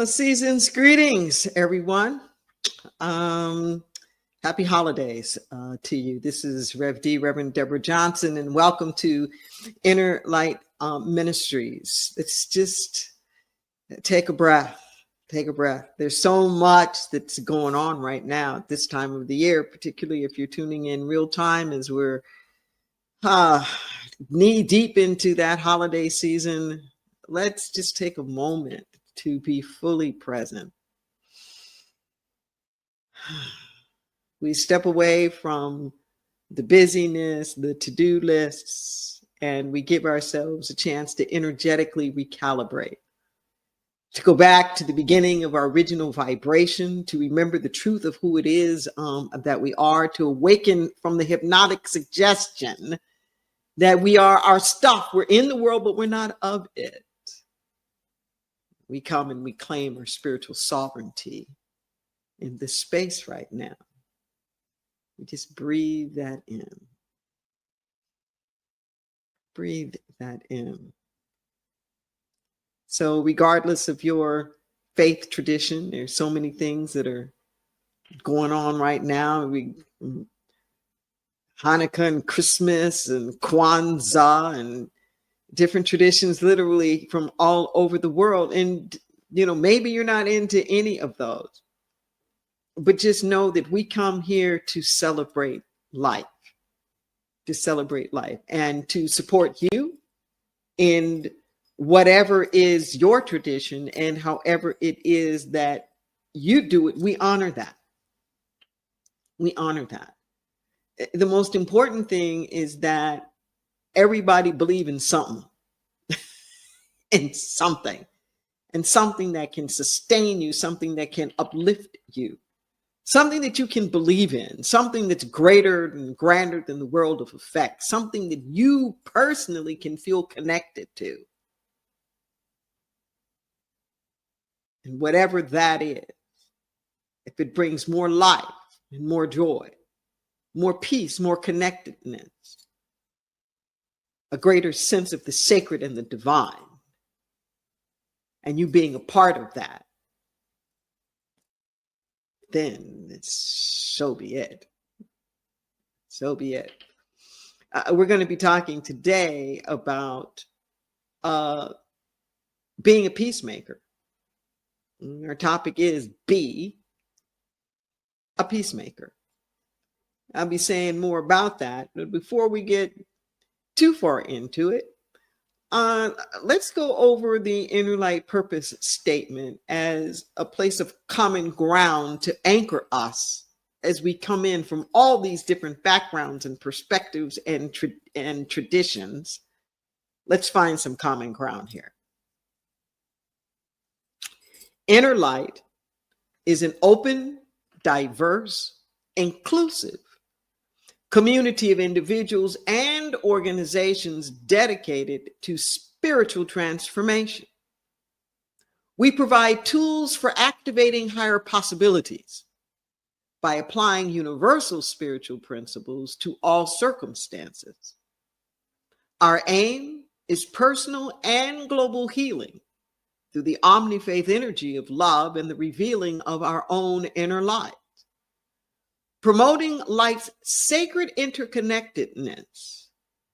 Season's greetings, everyone. Um, Happy holidays to you. This is Rev D, Reverend Deborah Johnson, and welcome to Inner Light Ministries. Let's just take a breath. Take a breath. There's so much that's going on right now at this time of the year, particularly if you're tuning in real time as we're knee deep into that holiday season. Let's just take a moment to be fully present. We step away from the busyness, the to-do lists, and we give ourselves a chance to energetically recalibrate, to go back to the beginning of our original vibration, to remember the truth of who it is that we are, to awaken from the hypnotic suggestion that we are our stuff. We're in the world, but we're not of it. We come and we claim our spiritual sovereignty in this space right now. We just breathe that in. Breathe that in. So regardless of your faith tradition, there's so many things that are going on right now. Hanukkah and Christmas and Kwanzaa and different traditions literally from all over the world. And, maybe you're not into any of those. But just know that we come here to celebrate life, and to support you in whatever is your tradition and however it is that you do it. We honor that. We honor that. The most important thing is that everybody believe in something, in something, and something that can sustain you, something that can uplift you. Something that you can believe in, something that's greater and grander than the world of effect, something that you personally can feel connected to. And whatever that is, if it brings more life and more joy, more peace, more connectedness, a greater sense of the sacred and the divine, and you being a part of that, then so be it. So be it. We're going to be talking today about being a peacemaker. Our topic is be a peacemaker. I'll be saying more about that, but before we get too far into it, let's go over the Inner Light Purpose Statement as a place of common ground to anchor us as we come in from all these different backgrounds and perspectives and traditions. Let's find some common ground here. Inner Light is an open, diverse, inclusive community of individuals and organizations dedicated to spiritual transformation. We provide tools for activating higher possibilities by applying universal spiritual principles to all circumstances. Our aim is personal and global healing through the omni-faith energy of love and the revealing of our own inner light. Promoting life's sacred interconnectedness,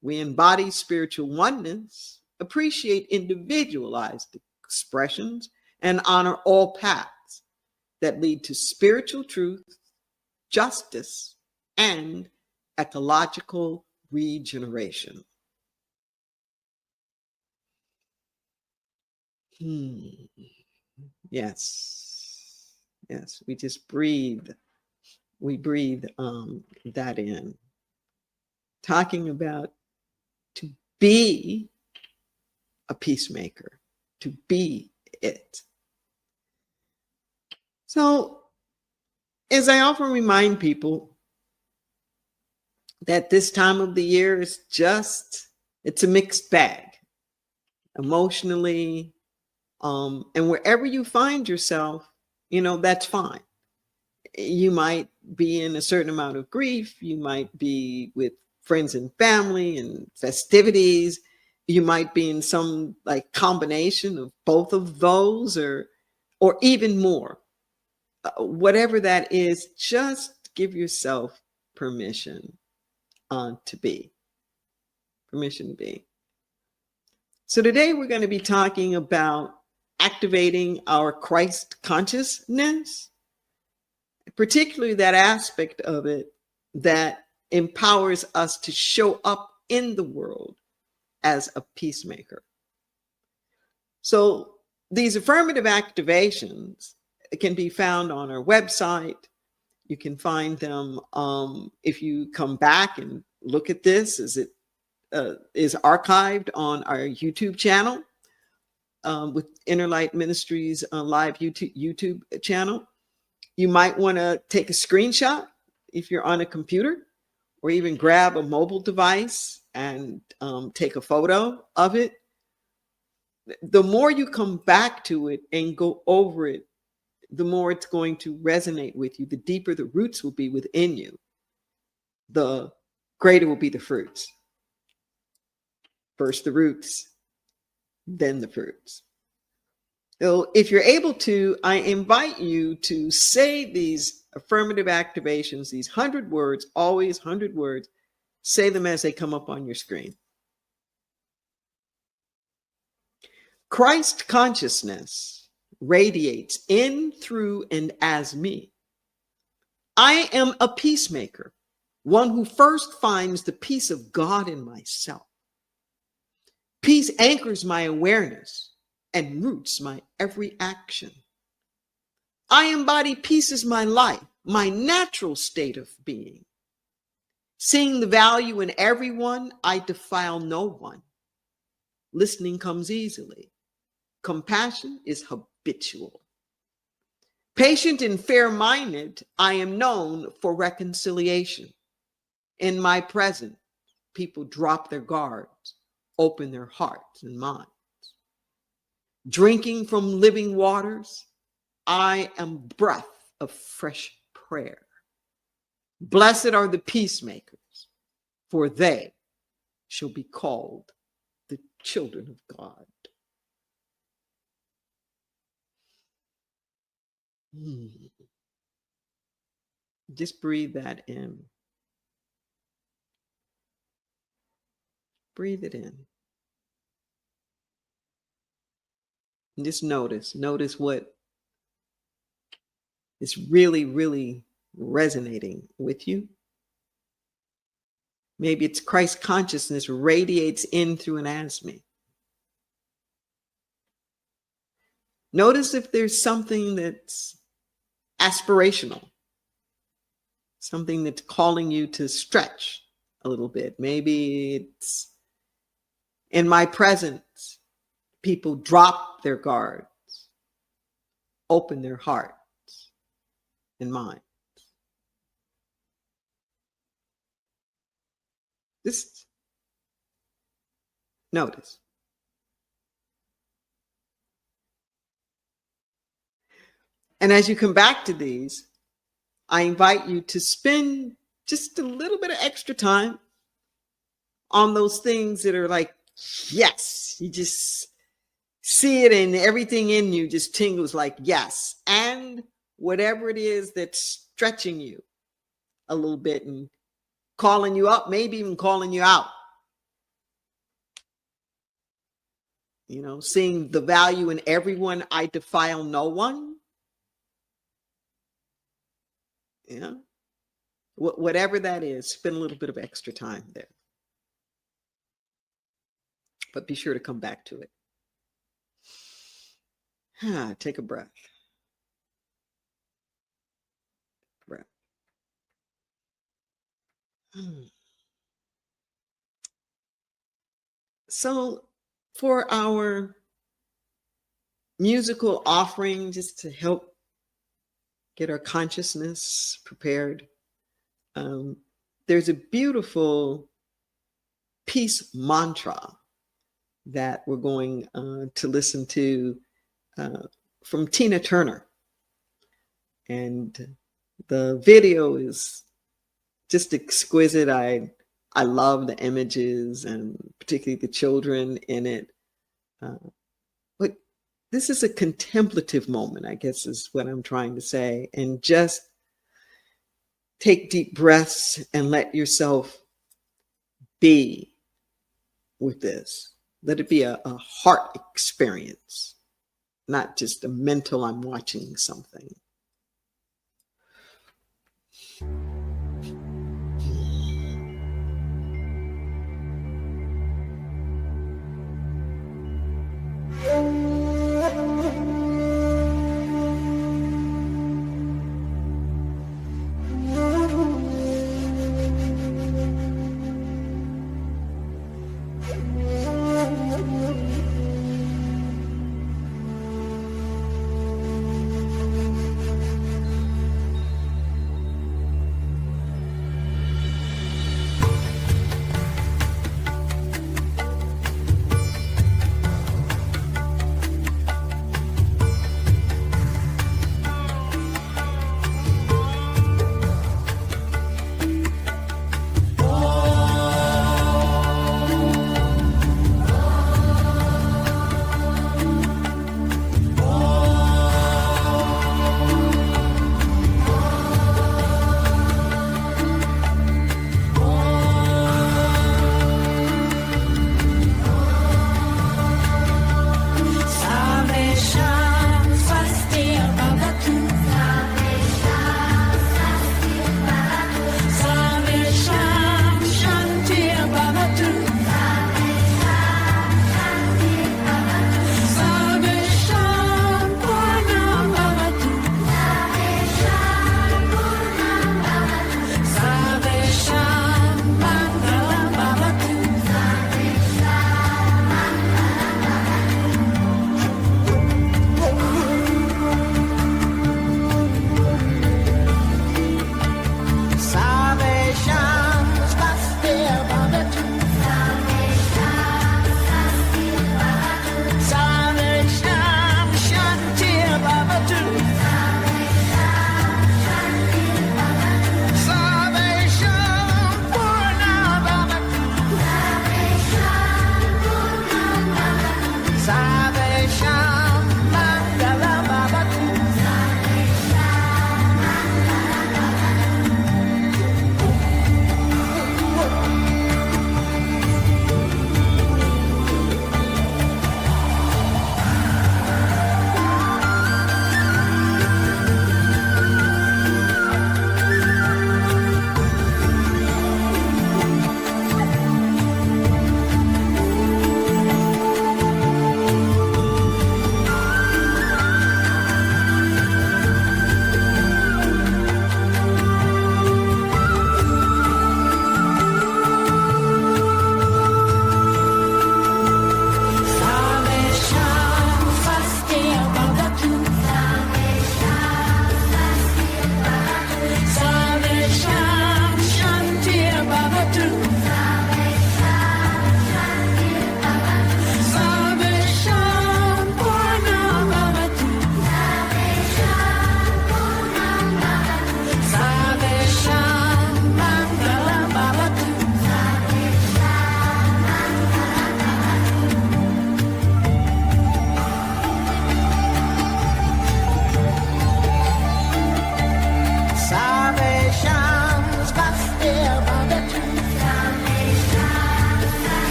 we embody spiritual oneness, appreciate individualized expressions, and honor all paths that lead to spiritual truth, justice, and ecological regeneration. Yes, we just breathe. We breathe that in. Talking about to be a peacemaker, to be it. So, as I often remind people that this time of the year is it's a mixed bag, emotionally, and wherever you find yourself, that's fine. You might be in a certain amount of grief. You might be with friends and family and festivities. You might be in some combination of both of those, or or even more. Whatever that is, just give yourself permission to be. Permission to be. So today we're going to be talking about activating our Christ consciousness, particularly that aspect of it that empowers us to show up in the world as a peacemaker. So these affirmative activations can be found on our website. You can find them if you come back and look at this as it is archived on our YouTube channel with Inner Light Ministries live YouTube channel. You might want to take a screenshot if you're on a computer, or even grab a mobile device and take a photo of it. The more you come back to it and go over it, the more it's going to resonate with you. The deeper the roots will be within you, the greater will be the fruits. First the roots, then the fruits. So if you're able to, I invite you to say these affirmative activations, these 100 words, always 100 words. Say them as they come up on your screen. Christ consciousness radiates in, through, and as me. I am a peacemaker, one who first finds the peace of God in myself. Peace anchors my awareness and roots my every action. I embody peace as my life, my natural state of being. Seeing the value in everyone, I defile no one. Listening comes easily. Compassion is habitual. Patient and fair-minded, I am known for reconciliation. In my presence, people drop their guards, open their hearts and minds. Drinking from living waters, I am breath of fresh prayer. Blessed are the peacemakers, for they shall be called the children of God. Just breathe that in. Breathe it in. And just notice what is really, really resonating with you. Maybe it's Christ consciousness radiates in, through, and as me. Notice if there's something that's aspirational, something that's calling you to stretch a little bit. Maybe it's in my presence, people drop their guards, open their hearts and minds. Just notice. And as you come back to these, I invite you to spend just a little bit of extra time on those things that are like, yes, you just see it and everything in you just tingles like, yes. And whatever it is that's stretching you a little bit and calling you up, maybe even calling you out. You know, seeing the value in everyone, I defile no one. You know, whatever that is, spend a little bit of extra time there. But be sure to come back to it. Take a breath. Breath. So for our musical offering, just to help get our consciousness prepared, there's a beautiful peace mantra that we're going to listen to from Tina Turner. And the video is just exquisite. I love the images and particularly the children in it. But this is a contemplative moment, I guess is what I'm trying to say. And just take deep breaths and let yourself be with this. Let it be a heart experience, not just a mental, I'm watching something.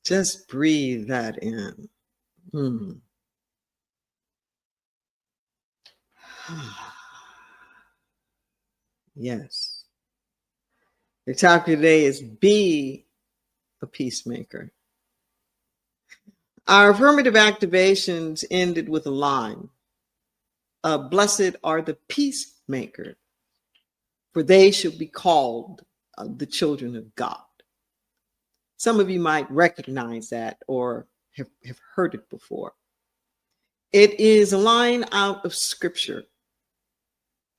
Just breathe that in. Mm. Yes. The topic today is be a peacemaker. Our affirmative activations ended with a line. Blessed are the peacemakers, for they shall be called the children of God. Some of you might recognize that or have heard it before. It is a line out of scripture.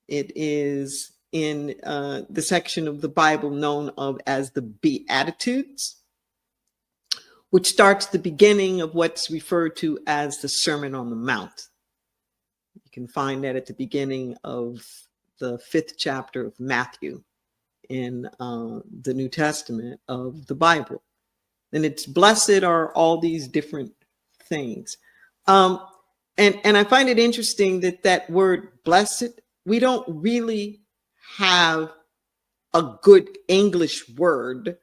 It is in the section of the Bible known as the Beatitudes, which starts the beginning of what's referred to as the Sermon on the Mount. You can find that at the beginning of the 5th chapter of Matthew in the New Testament of the Bible. And it's blessed are all these different things. And I find it interesting that word blessed, we don't really have a good English word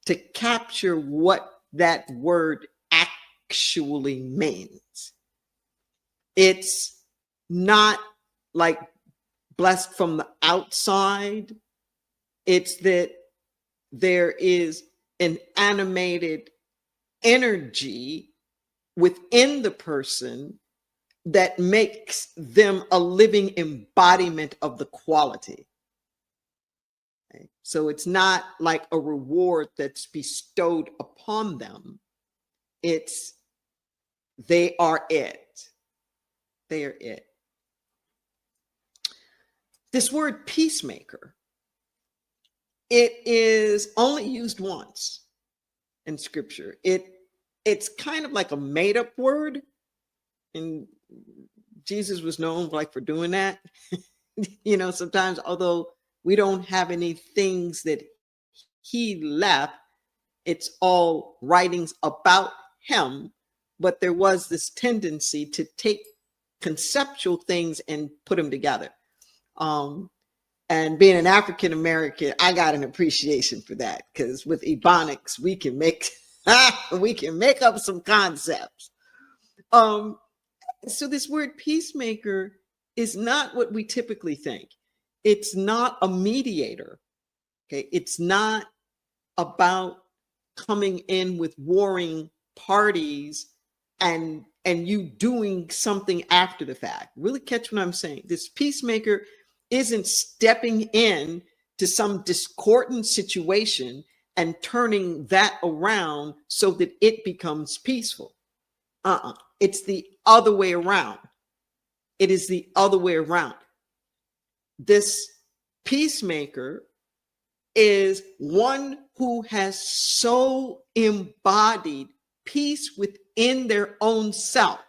to capture what that word actually means. It's not like blessed from the outside. It's that there is an animated energy within the person that makes them a living embodiment of the quality. Okay? So it's not like a reward that's bestowed upon them. It's they are it. They are it. This word peacemaker, it is only used once in scripture. It's kind of like a made-up word, and Jesus was known for doing that. Sometimes, although we don't have any things that he left, it's all writings about him, but there was this tendency to take conceptual things and put them together. And being an African American, I got an appreciation for that, because with Ebonics, we can make up some concepts. So this word peacemaker is not what we typically think. It's not a mediator. Okay, it's not about coming in with warring parties and you doing something after the fact. Really catch what I'm saying. This peacemaker isn't stepping in to some discordant situation and turning that around so that it becomes peaceful. It's the other way around. It is the other way around. This peacemaker is one who has so embodied peace within their own self.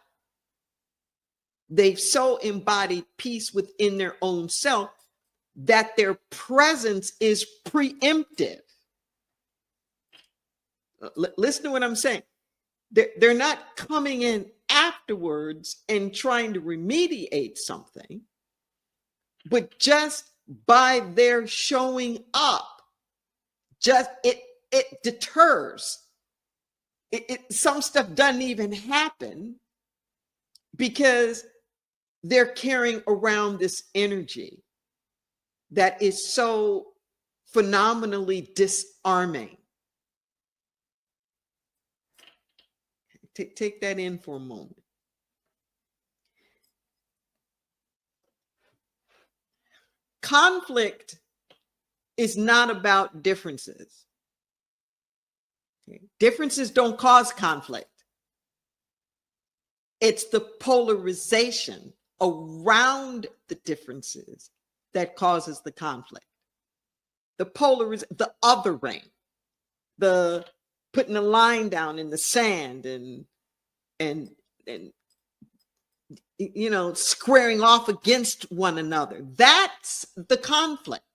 They've so embodied peace within their own self that their presence is preemptive. Listen to what I'm saying. They're not coming in afterwards and trying to remediate something, but just by their showing up, it deters. Some stuff doesn't even happen because they're carrying around this energy that is so phenomenally disarming. Take that in for a moment. Conflict is not about differences. Okay? Differences don't cause conflict. It's the polarization around the differences that causes the conflict. The othering, the putting a line down in the sand and squaring off against one another. That's the conflict.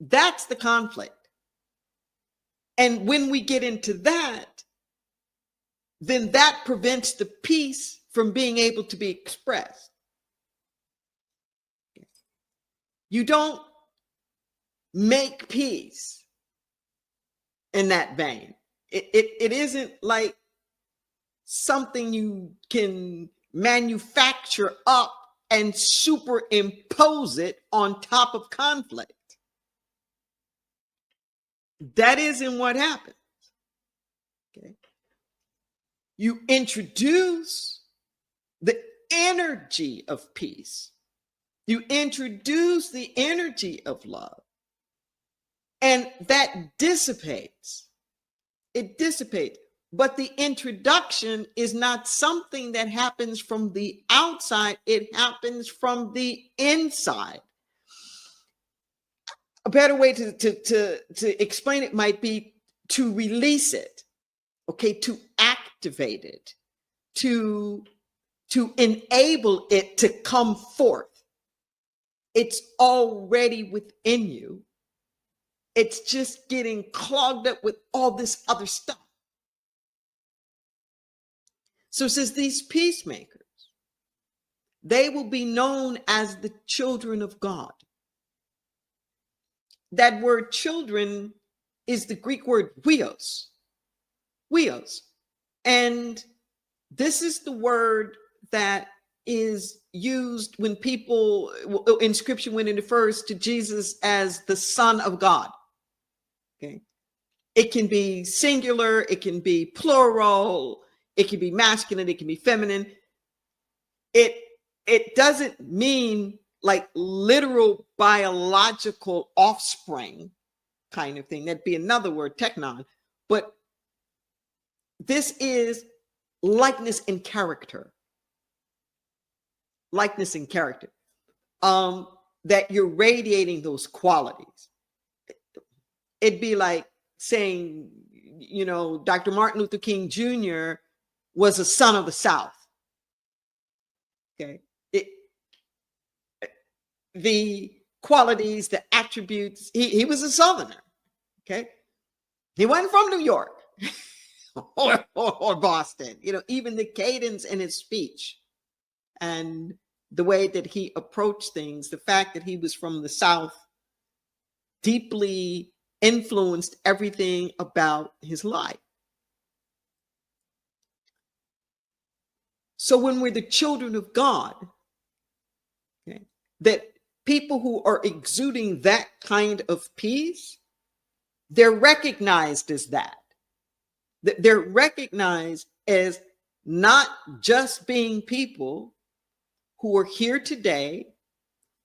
That's the conflict. And when we get into that, then that prevents the peace from being able to be expressed. You don't make peace in that vein. It isn't like something you can manufacture up and superimpose it on top of conflict. That isn't what happens. Okay. You introduce the energy of peace. You introduce the energy of love. And that dissipates. It dissipates. But the introduction is not something that happens from the outside. It happens from the inside. A better way to explain it might be to release it, okay, to activate it, to enable it to come forth. It's already within you. It's just getting clogged up with all this other stuff. So it says these peacemakers, they will be known as the children of God. That word children is the Greek word huios. Huios. And this is the word that is used when people in scripture, when it refers to Jesus as the Son of God. Okay. It can be singular, it can be plural, it can be masculine, it can be feminine. It doesn't mean like literal biological offspring kind of thing. That'd be another word, technon. But this is likeness in character. Likeness in character. That you're radiating those qualities. It'd be like saying, you know, Dr. Martin Luther King Jr. was a son of the South. Okay. The qualities, the attributes, he was a Southerner. Okay. He wasn't from New York or Boston, you know, even the cadence in his speech and the way that he approached things, the fact that he was from the South deeply influenced everything about his life. So when we're the children of God, okay, that people who are exuding that kind of peace, they're recognized as that. They're recognized as not just being people who are here today,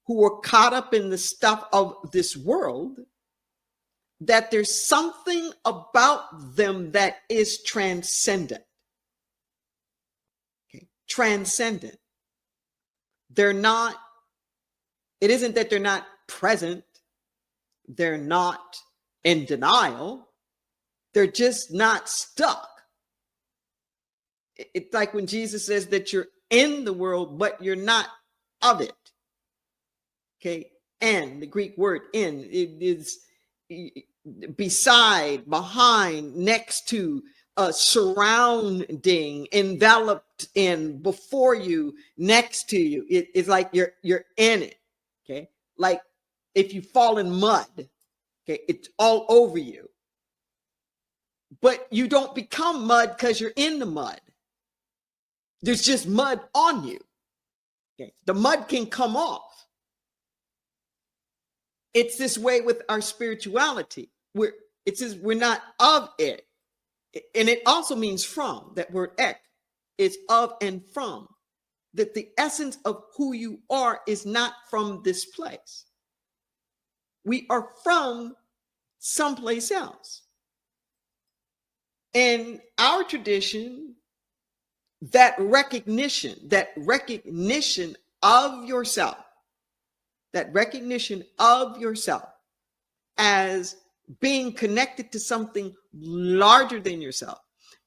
who are caught up in the stuff of this world, that there's something about them that is transcendent. Okay. Transcendent. They're not, it isn't that they're not present, they're not in denial, they're just not stuck. It's like when Jesus says that you're in the world, but you're not of it. Okay, and the Greek word in, it is beside, behind, next to, surrounding, enveloped in, before you, next to you. It's like you're in it. Okay, like if you fall in mud, okay, it's all over you. But you don't become mud because you're in the mud. There's just mud on you. Okay, the mud can come off. It's this way with our spirituality. It says we're not of it. And it also means from, that word ek. It's of and from. That the essence of who you are is not from this place. We are from someplace else. In our tradition, that recognition of yourself, as being connected to something larger than yourself,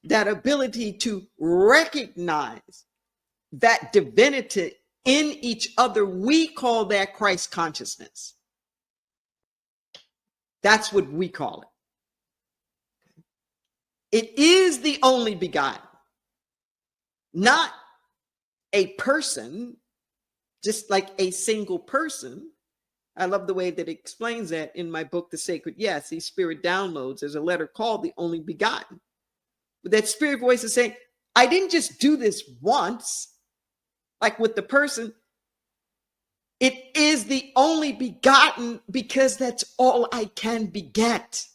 that ability to recognize that divinity in each other, we call that Christ consciousness. That's what we call it. It is the only begotten, not a person, just like a single person. I love the way that it explains that in my book, The Sacred Yes, these spirit downloads. There's a letter called The Only Begotten. That spirit voice is saying, I didn't just do this once, like with the person. It is the only begotten because that's all I can beget.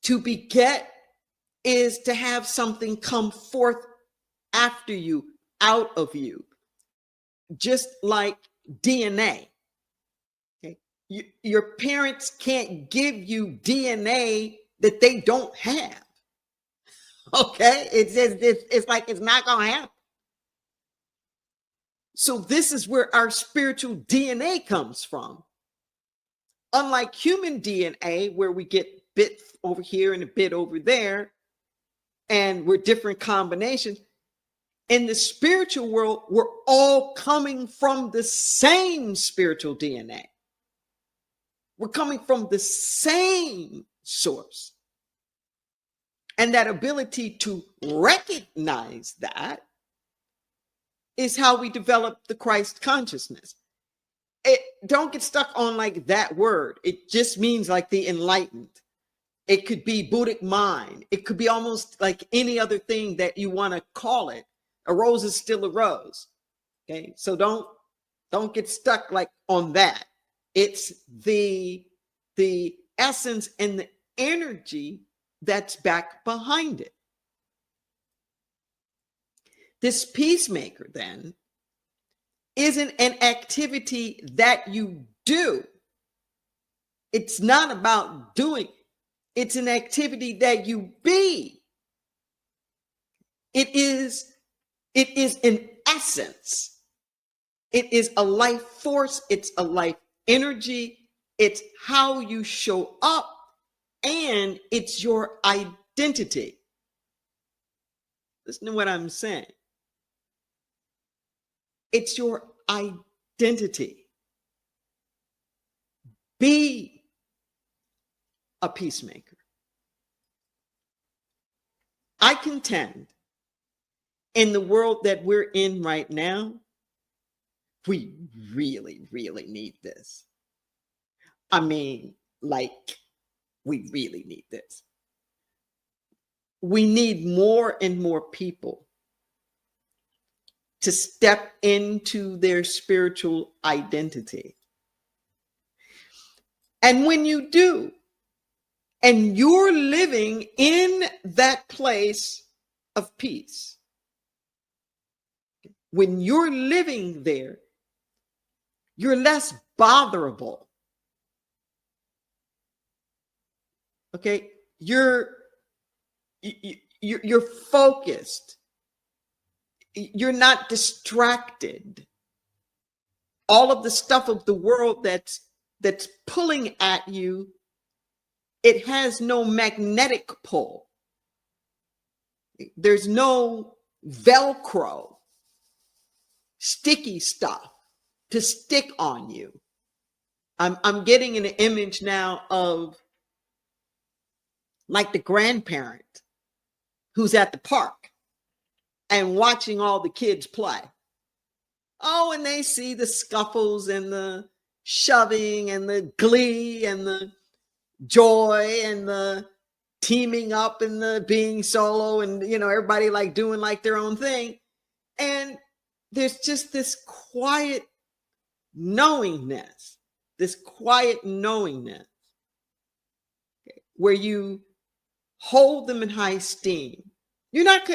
To beget is to have something come forth after you, out of you, just like DNA. Okay? Your parents can't give you DNA that they don't have. Okay, it's like it's not gonna happen. So this is where our spiritual DNA comes from. Unlike human DNA, where we get bit over here and a bit over there, and we're different combinations. In the spiritual world, we're all coming from the same spiritual DNA. We're coming from the same source. And that ability to recognize that is how we develop the Christ consciousness. Don't get stuck on like that word. It just means like the enlightened. It could be Buddhic mind. It could be almost like any other thing that you want to call it. A rose is still a rose. Okay, so don't get stuck like on that. It's the essence and the energy that's back behind it. This peacemaker then isn't an activity that you do. It's not about doing. It's an activity that you be. It is an essence. It is a life force. It's a life energy. It's how you show up, and it's your identity. Listen to what I'm saying. It's your identity. Be a peacemaker. I contend in the world that we're in right now, we really, really need this. I mean, like, we really need this. We need more and more people to step into their spiritual identity. And when you do, and you're living in that place of peace, when you're living there, you're less botherable. Okay, you're focused. You're not distracted. All of the stuff of the world that's pulling at you, it has no magnetic pull. There's no Velcro, sticky stuff to stick on you. I'm getting an image now of like the grandparent who's at the park and watching all the kids play. Oh, and they see the scuffles and the shoving and the glee and the joy and the teaming up and the being solo and, you know, everybody like doing like their own thing. And there's just this quiet knowingness, where you hold them in high esteem. You're not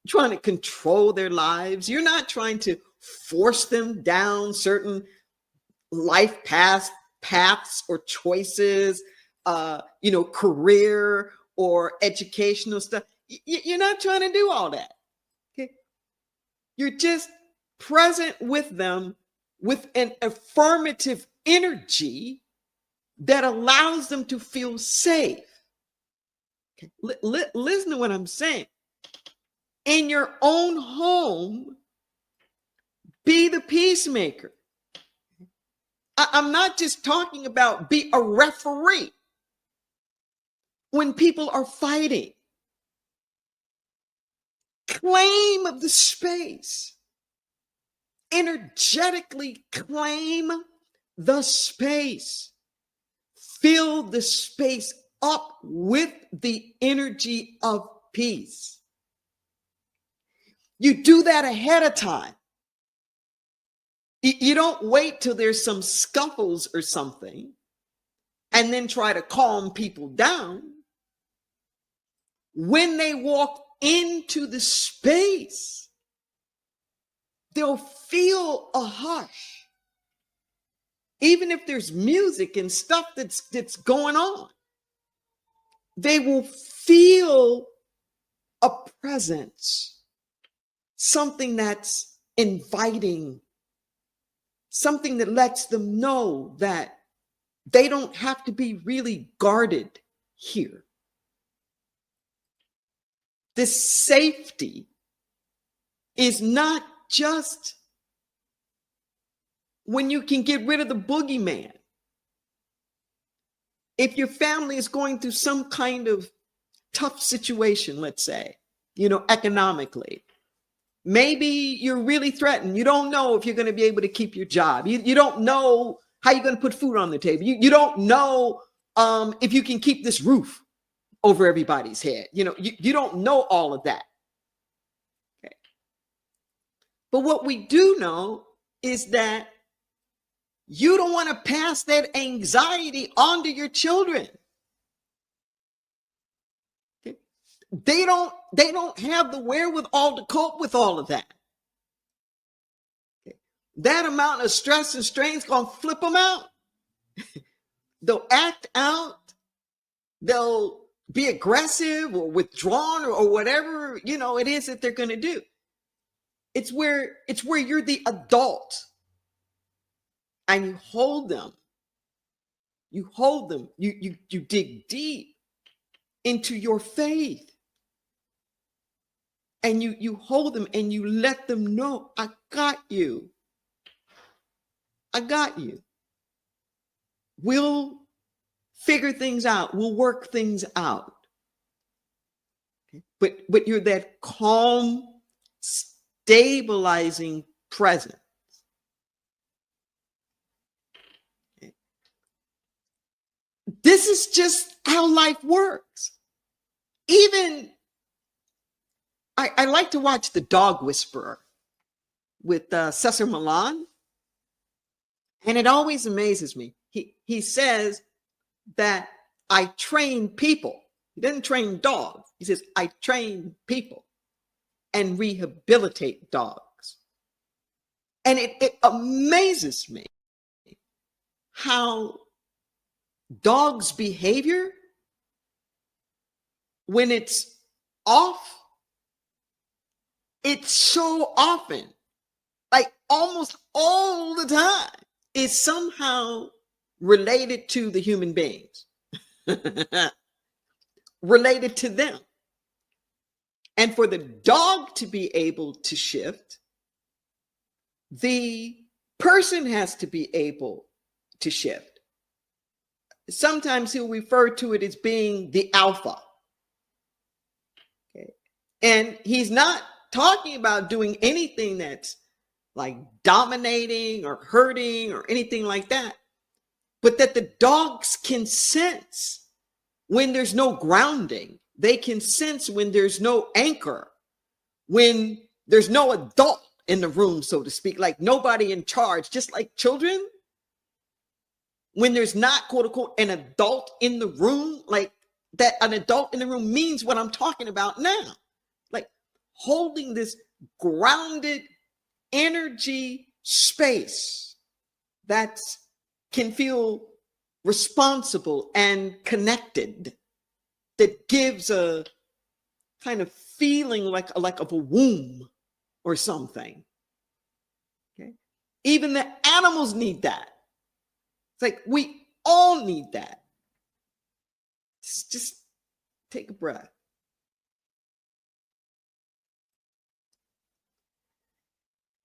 trying to control their lives. You're not trying to force them down certain life paths or choices, career or educational stuff. You're not trying to do all that. Okay? You're just present with them with an affirmative energy that allows them to feel safe. Okay? Listen to what I'm saying. In your own home, be the peacemaker. I'm not just talking about be a referee when people are fighting. Claim the space. Energetically claim the space. Fill the space up with the energy of peace. You do that ahead of time. You don't wait till there's some scuffles or something and then try to calm people down. When they walk into the space, they'll feel a hush. Even if there's music and stuff that's going on, they will feel a presence, something that's inviting, something that lets them know that they don't have to be really guarded here. This safety is not just when you can get rid of the boogeyman. If your family is going through some kind of tough situation, let's say, economically, maybe you're really threatened. You don't know if you're going to be able to keep your job. You don't know how you're going to put food on the table. You don't know if you can keep this roof over everybody's head. You don't know all of that. Okay. But what we do know is that you don't want to pass that anxiety on to your children. Okay. They don't have the wherewithal to cope with all of that. Okay. That amount of stress and strain is going to flip them out. They'll act out. They'll be aggressive or withdrawn or whatever, it is that they're going to do. It's where you're the adult and you hold them. You hold them. You dig deep into your faith. And you hold them and you let them know, I got you. I got you. We'll figure things out. We'll work things out. Okay? But you're that calm, stabilizing presence. Okay? This is just how life works. Even, I like to watch The Dog Whisperer with Cesar Millan. And it always amazes me. He says that I train people. He doesn't train dogs. He says, I train people and rehabilitate dogs. And it amazes me how dogs' behavior, when it's off, it's so often, like almost all the time, is somehow related to the human beings, related to them. And for the dog to be able to shift, the person has to be able to shift. Sometimes he'll refer to it as being the alpha. Okay. And he's not talking about doing anything that's like dominating or hurting or anything like that, but that the dogs can sense when there's no grounding. They can sense when there's no anchor, when there's no adult in the room, so to speak, like nobody in charge, just like children. When there's not, quote unquote, an adult in the room, like that an adult in the room means what I'm talking about now. Like holding this grounded energy space that can feel responsible and connected, that gives a kind of feeling like of a womb or something. Okay, even the animals need that. It's like we all need that. Just take a breath.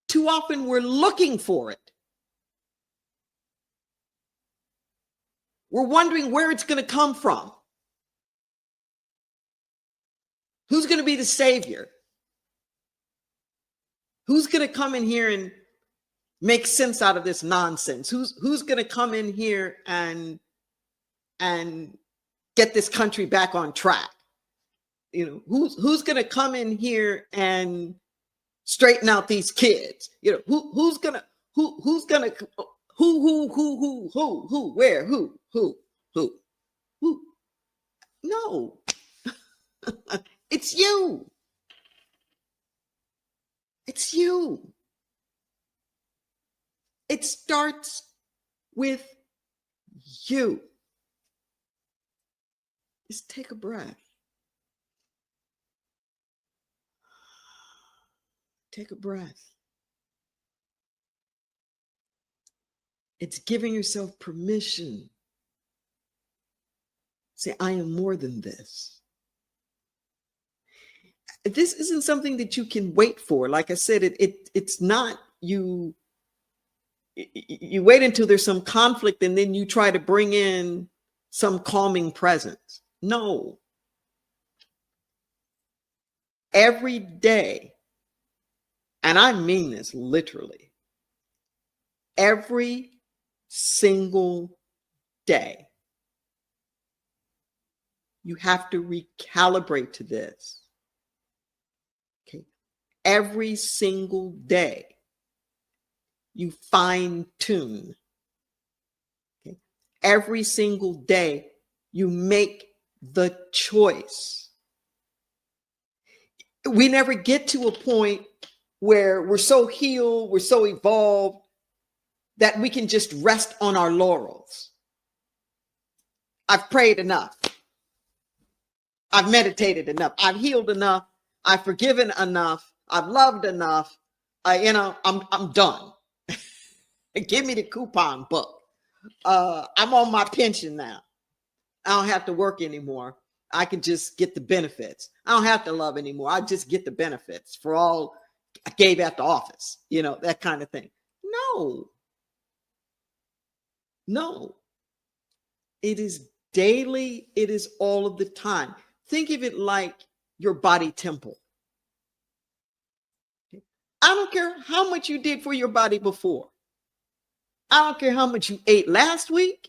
Too often we're looking for it. We're wondering where it's going to come from. Who's going to be the savior? Who's going to come in here and make sense out of this nonsense? Who's going to come in here and get this country back on track. You know, who's going to come in here and straighten out these kids? You know, who's going to where, who? No, it's you. It's you. It starts with you. Just take a breath. Take a breath. It's giving yourself permission. Say, I am more than this. This isn't something that you can wait for. Like I said, it's not you wait until there's some conflict and then you try to bring in some calming presence. No. Every day, and I mean this literally, every single day, you have to recalibrate to this. Okay. Every single day, you fine tune. Okay. Every single day, you make the choice. We never get to a point where we're so healed, we're so evolved that we can just rest on our laurels. I've prayed enough. I've meditated enough. I've healed enough. I've forgiven enough. I've loved enough. I'm done. Give me the coupon book. I'm on my pension now. I don't have to work anymore. I can just get the benefits. I don't have to love anymore. I just get the benefits for all I gave at the office, that kind of thing. No. It is daily. It is all of the time. Think of it like your body temple. I don't care how much you did for your body before. I don't care how much you ate last week.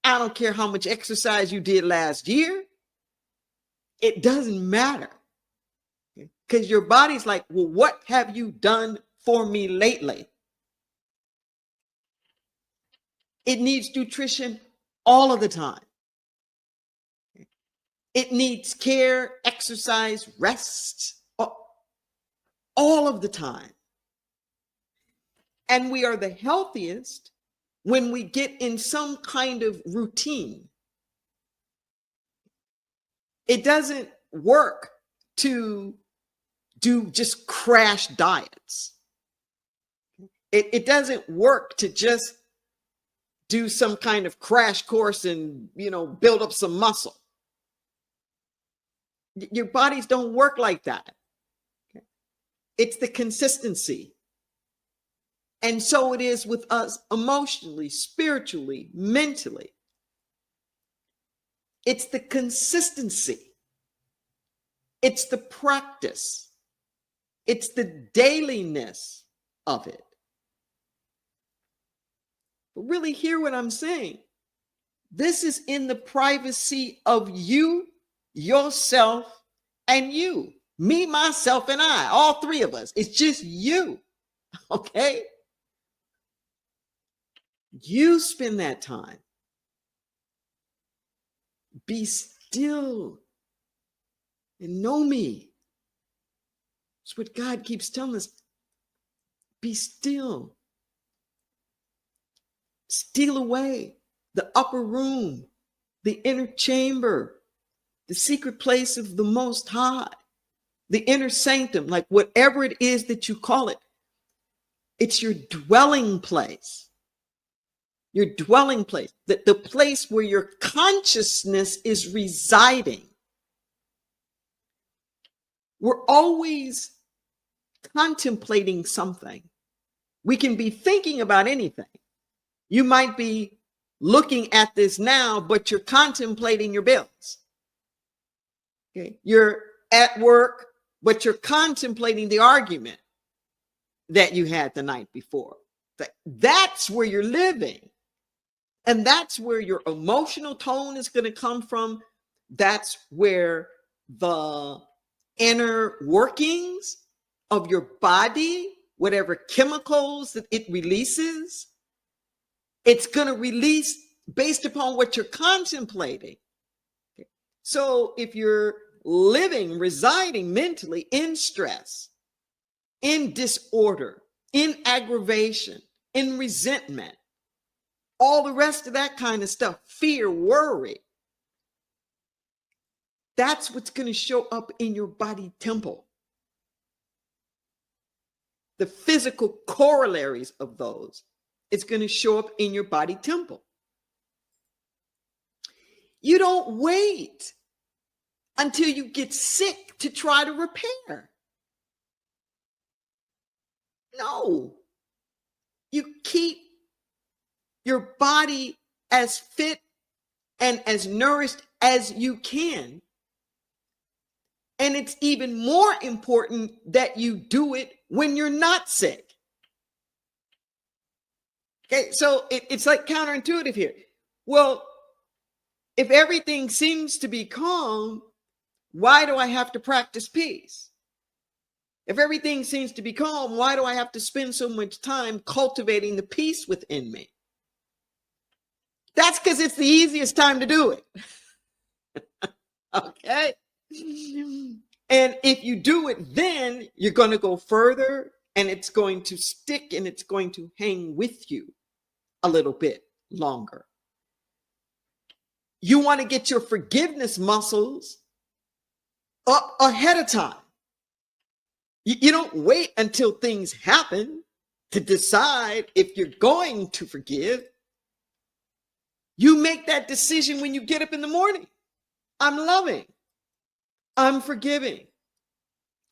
I don't care how much exercise you did last year. It doesn't matter. Because your body's like, well, what have you done for me lately? It needs nutrition all of the time. It needs care, exercise, rest, all of the time. And we are the healthiest when we get in some kind of routine. It doesn't work to do just crash diets. It doesn't work to just do some kind of crash course and, build up some muscle. Your bodies don't work like that. It's the consistency. And so it is with us emotionally, spiritually, mentally. It's the consistency. It's the practice. It's the dailiness of it. But really hear what I'm saying. This is in the privacy of you, yourself, and you. Me, myself, and I. All three of us. It's just you. Okay? You spend that time. Be still and know me. It's what God keeps telling us. Be still. Steal away the upper room, the inner chamber, the secret place of the Most High, the inner sanctum, like whatever it is that you call it. It's your dwelling place. Your dwelling place, the place where your consciousness is residing. We're always contemplating something. We can be thinking about anything. You might be looking at this now, but you're contemplating your bills. Okay. You're at work, but you're contemplating the argument that you had the night before. That's where you're living. And that's where your emotional tone is going to come from. That's where the inner workings of your body, whatever chemicals that it releases, it's going to release based upon what you're contemplating. So if you're residing mentally in stress, in disorder, in aggravation, in resentment, all the rest of that kind of stuff, fear, worry, that's what's going to show up in your body temple. The physical corollaries of those, it's going to show up in your body temple. You don't wait until you get sick to try to repair. No. You keep your body as fit and as nourished as you can. And it's even more important that you do it when you're not sick. Okay, so it's like counterintuitive here. Well, if everything seems to be calm, why do I have to practice peace? If everything seems to be calm, why do I have to spend so much time cultivating the peace within me? That's because it's the easiest time to do it. Okay? And if you do it, then you're going to go further and it's going to stick and it's going to hang with you a little bit longer. You want to get your forgiveness muscles up ahead of time. You don't wait until things happen to decide if you're going to forgive. You make that decision when you get up in the morning. I'm loving. I'm forgiving.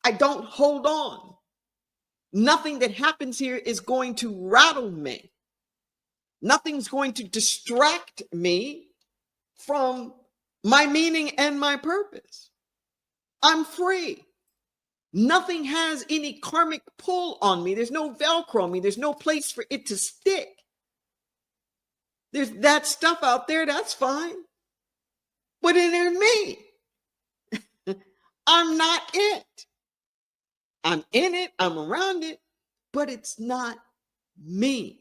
I don't hold on. Nothing that happens here is going to rattle me. Nothing's going to distract me from my meaning and my purpose. I'm free. Nothing has any karmic pull on me. There's no Velcro on me. There's no place for it to stick. There's that stuff out there, that's fine. But it ain't me. I'm not it. I'm in it, I'm around it, but it's not me.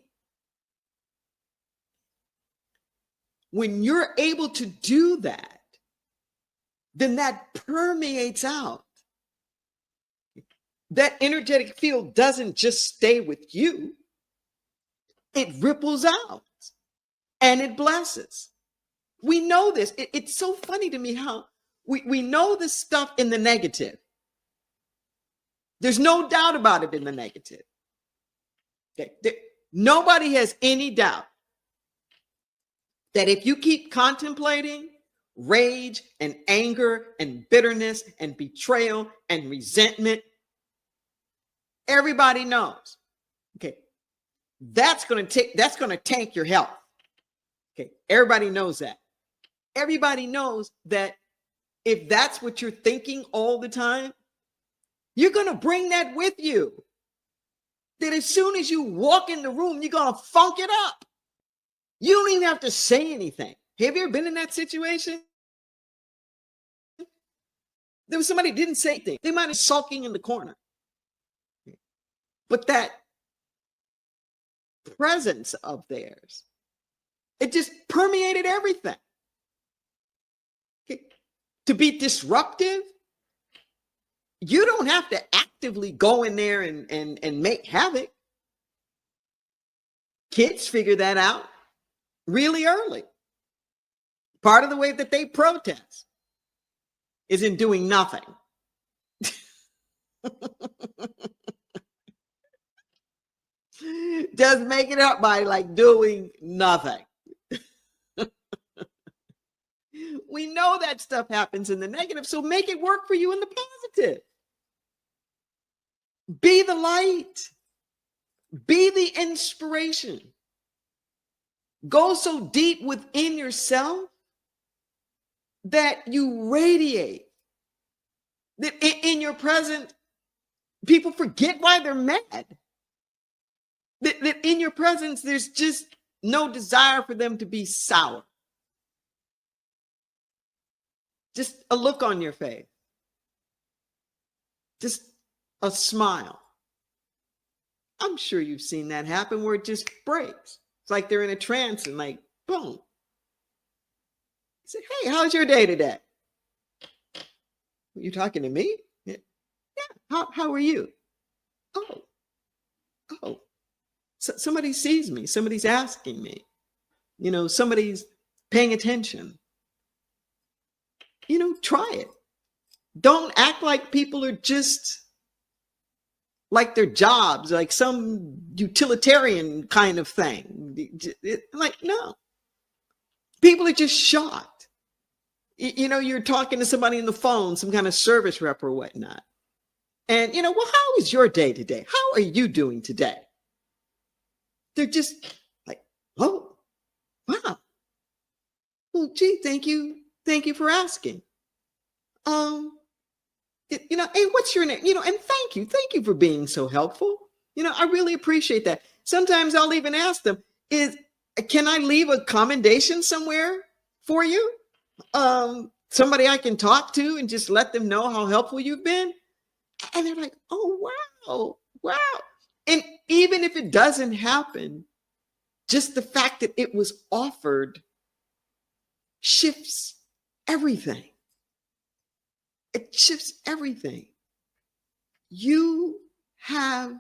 When you're able to do that, then that permeates out. That energetic field doesn't just stay with you. It ripples out and it blesses. We know this. It's so funny to me how we know this stuff in the negative. There's no doubt about it in the negative. Okay. Nobody has any doubt that if you keep contemplating rage and anger and bitterness and betrayal and resentment, everybody knows. Okay. That's going to tank your health. Okay. Everybody knows that. Everybody knows that if that's what you're thinking all the time, you're going to bring that with you. That as soon as you walk in the room, you're going to funk it up. You don't even have to say anything. Have you ever been in that situation? There was somebody who didn't say anything. They might have been sulking in the corner. But that presence of theirs, it just permeated everything. Okay. To be disruptive, you don't have to actively go in there and make havoc. Kids figure that out really early. Part of the way that they protest is in doing nothing. Just make it up by like doing nothing. We know that stuff happens in the negative, so make it work for you in the positive. Be the light. Be the inspiration. Go so deep within yourself that you radiate. That in your presence, people forget why they're mad. That in your presence, there's just no desire for them to be sour. Just a look on your face. Just a smile. I'm sure you've seen that happen where it just breaks. It's like they're in a trance and like, boom. You say, hey, how's your day today? You talking to me? Yeah. How are you? Oh. So somebody sees me. Somebody's asking me. Somebody's paying attention. Try it. Don't act like people are just like their jobs, like some utilitarian kind of thing. Like, no. People are just shocked. You're talking to somebody on the phone, some kind of service rep or whatnot. And, well, how is your day today? How are you doing today? They're just like, oh, wow. Well, gee, thank you. Thank you for asking. Hey, what's your name? And thank you. Thank you for being so helpful. I really appreciate that. Sometimes I'll even ask them, can I leave a commendation somewhere for you? Somebody I can talk to and just let them know how helpful you've been. And they're like, oh, wow. And even if it doesn't happen, just the fact that it was offered shifts everything. It shifts everything. You have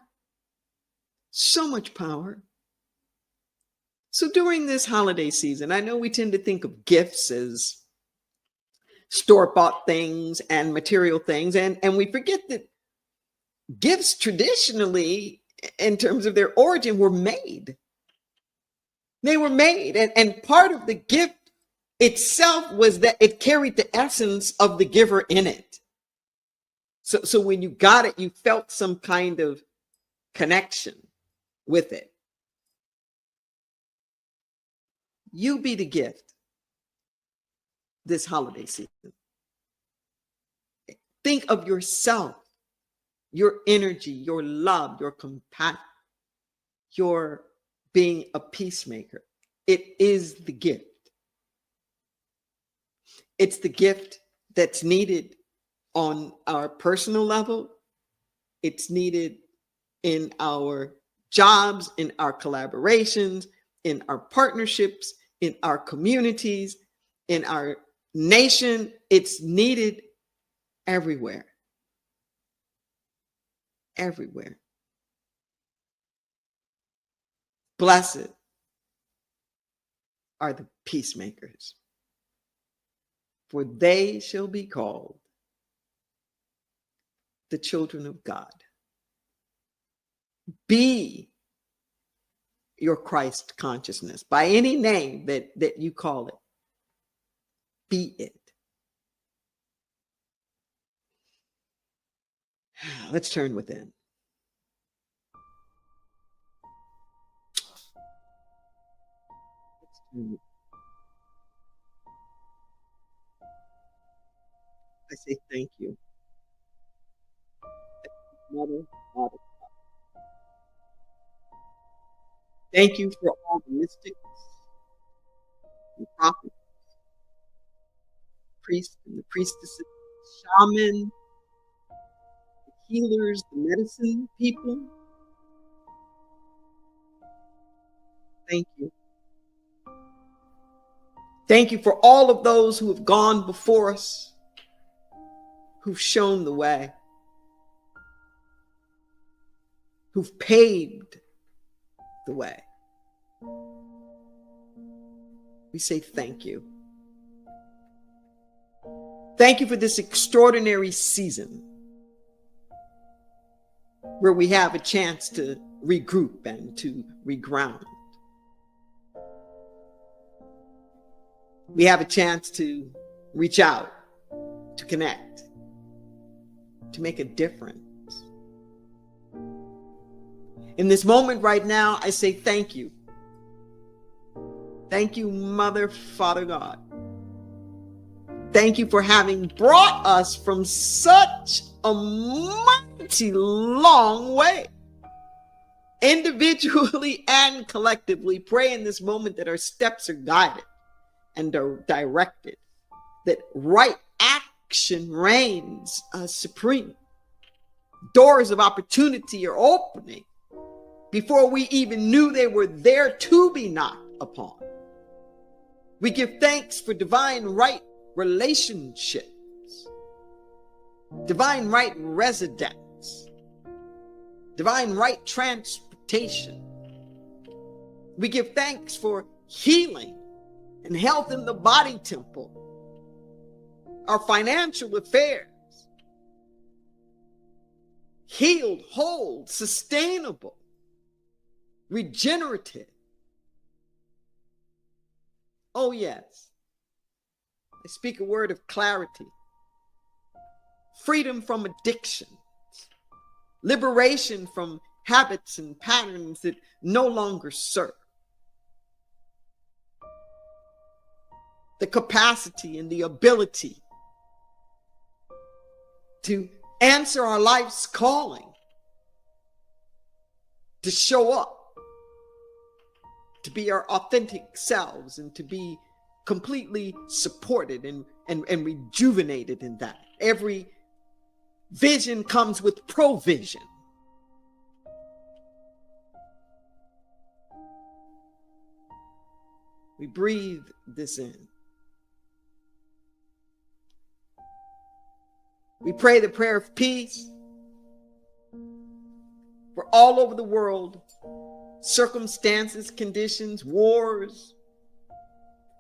so much power. So during this holiday season, I know we tend to think of gifts as store-bought things and material things, and we forget that gifts traditionally, in terms of their origin, were made. They were made, and part of the gift itself was that it carried the essence of the giver in it. So when you got it, you felt some kind of connection with it. You be the gift this holiday season. Think of yourself, your energy, your love, your compassion, your being a peacemaker. It is the gift. It's the gift that's needed on our personal level. It's needed in our jobs, in our collaborations, in our partnerships, in our communities, in our nation. It's needed everywhere. Everywhere. Blessed are the peacemakers, for they shall be called the children of God. Be your Christ consciousness by any name that you call it. Be it. Let's turn within. I say thank you. Mother, Father. Thank you for all the mystics, the prophets, priests and the priestesses, shaman, the healers, the medicine people. Thank you. Thank you for all of those who have gone before us, who've shown the way, who've paved the way. We say thank you. Thank you for this extraordinary season where we have a chance to regroup and to reground. We have a chance to reach out, to connect, to make a difference. In this moment right now, I say thank you. Thank you, Mother, Father, God. Thank you for having brought us from such a mighty long way. individually and collectively, pray in this moment that our steps are guided and are directed, that right action reigns supreme. Doors of opportunity are opening before we even knew they were there to be knocked upon. We give thanks for divine right relationships, divine right residence, divine right transportation. We give thanks for healing and health in the body temple, our financial affairs, healed, whole, sustainable, regenerative. Oh, yes. I speak a word of clarity, freedom from addiction, liberation from habits and patterns that no longer serve, the capacity and the ability to answer our life's calling, to show up, to be our authentic selves, and to be completely supported and rejuvenated in that. Every vision comes with provision. We breathe this in. We pray the prayer of peace for all over the world, circumstances, conditions, wars,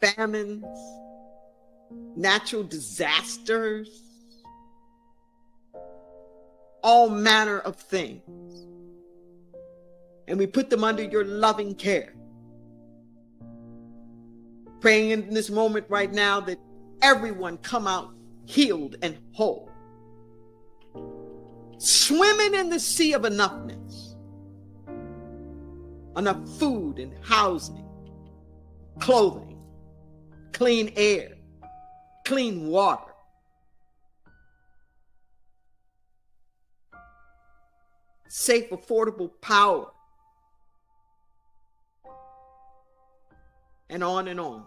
famines, natural disasters, all manner of things. And we put them under your loving care. Praying in this moment right now that everyone come out healed and whole, swimming in the sea of enoughness, enough food and housing, clothing, clean air, clean water. Safe, affordable power. And on and on.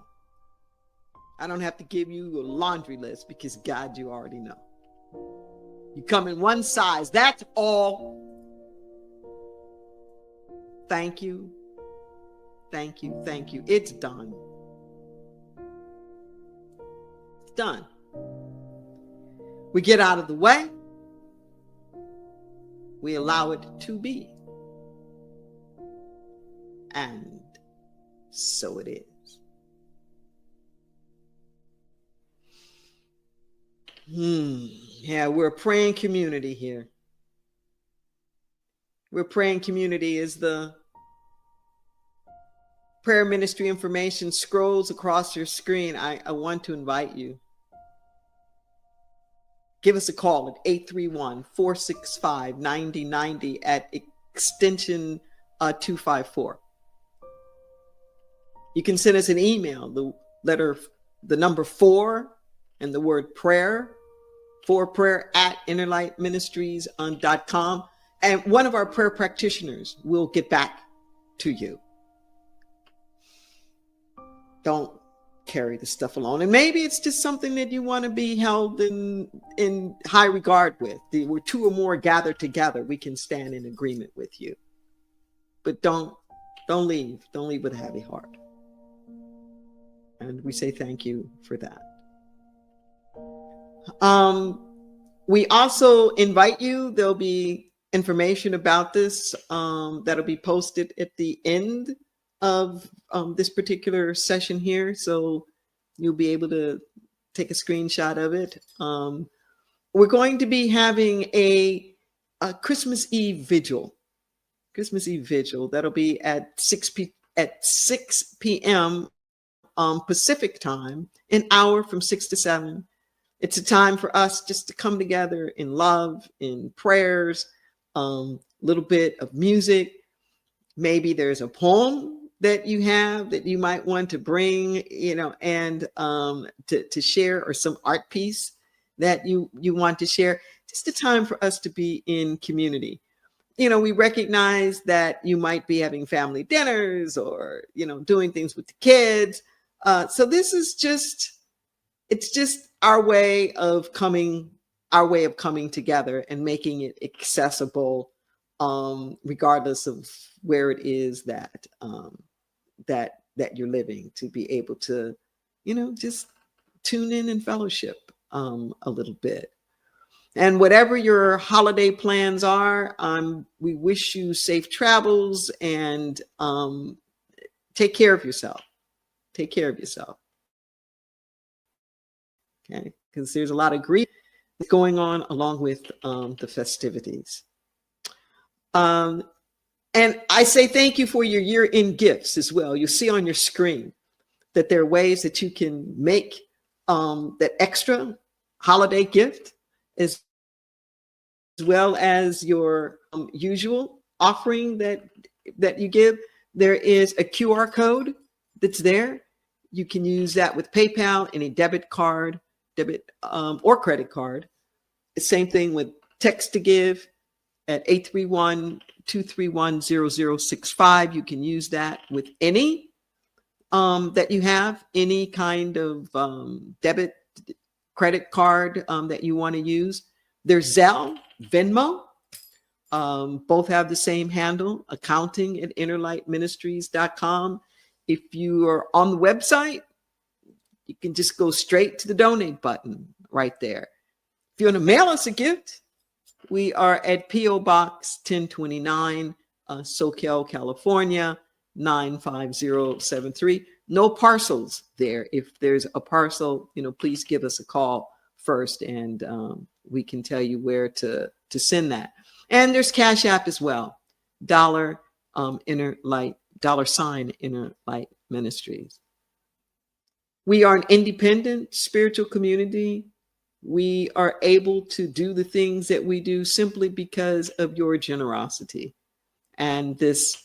I don't have to give you a laundry list because God, you already know. You come in one size, that's all. Thank you. Thank you. Thank you. It's done. It's done. We get out of the way. We allow it to be. And so it is. Yeah, we're a praying community here. We're praying community as the prayer ministry information scrolls across your screen. I want to invite you. Give us a call at 831-465-9090 at extension 254. You can send us an email, the number 4 and the word prayer, for prayer at innerlightministries.com. And one of our prayer practitioners will get back to you. Don't carry the stuff alone. And maybe it's just something that you want to be held in high regard with. Where 2 or more gather together, we can stand in agreement with you. But don't leave. Don't leave with a heavy heart. And we say thank you for that. We also invite you, there'll be information about this that'll be posted at the end of this particular session here. So you'll be able to take a screenshot of it. We're going to be having a Christmas Eve vigil. That'll be at 6 p.m. Pacific time, an hour from 6 to 7. It's a time for us just to come together in love, in prayers, little bit of music. Maybe there's a poem that you have that you might want to bring, and to share, or some art piece that you want to share. Just a time for us to be in community. we recognize that you might be having family dinners or, doing things with the kids. So this is it's just our way of coming together and making it accessible, regardless of where it is that you're living, to be able to, just tune in and fellowship a little bit. And whatever your holiday plans are, we wish you safe travels, and take care of yourself. Take care of yourself. Okay, because there's a lot of grief going on along with the festivities. And I say thank you for your year-end gifts as well. You'll see on your screen that there are ways that you can make that extra holiday gift as well as your usual offering that you give. There is a QR code that's there. You can use that with PayPal, any debit or credit card. The same thing with text to give at 831-231-0065. You can use that with any that you have, any kind of debit, credit card that you want to use. There's Zelle, Venmo. Both have the same handle, accounting@innerlightministries.com. If you are on the website, you can just go straight to the donate button right there. If you want to mail us a gift, we are at P.O. Box 1029, Soquel, California, 95073. No parcels there. If there's a parcel, please give us a call first, and we can tell you where to send that. And there's Cash App as well, $Inner Light Ministries. We are an independent spiritual community. We are able to do the things that we do simply because of your generosity. And this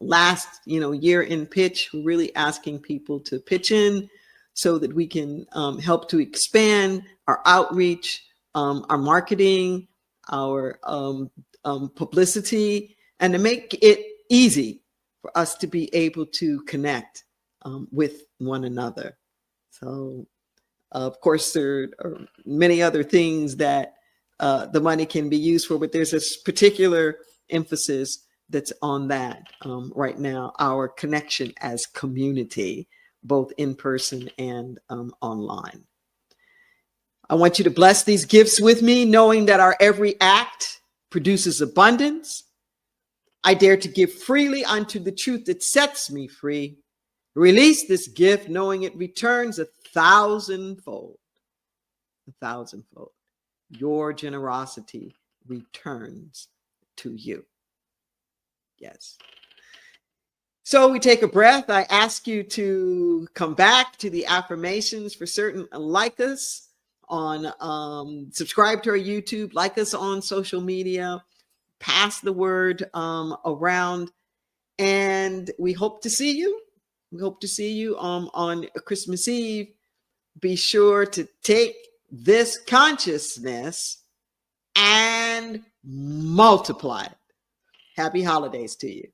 last, year in pitch, we're really asking people to pitch in so that we can help to expand our outreach, our marketing, our publicity, and to make it easy for us to be able to connect with one another. So, of course, there are many other things that the money can be used for, but there's this particular emphasis that's on that right now, our connection as community, both in person and online. I want you to bless these gifts with me, knowing that our every act produces abundance. I dare to give freely unto the truth that sets me free. Release this gift, knowing it returns 1,000-fold. 1,000-fold. Your generosity returns to you. Yes. So we take a breath. I ask you to come back to the affirmations for certain. Like us on, subscribe to our YouTube, like us on social media, pass the word around, and we hope to see you. We hope to see you on Christmas Eve. Be sure to take this consciousness and multiply it. Happy holidays to you.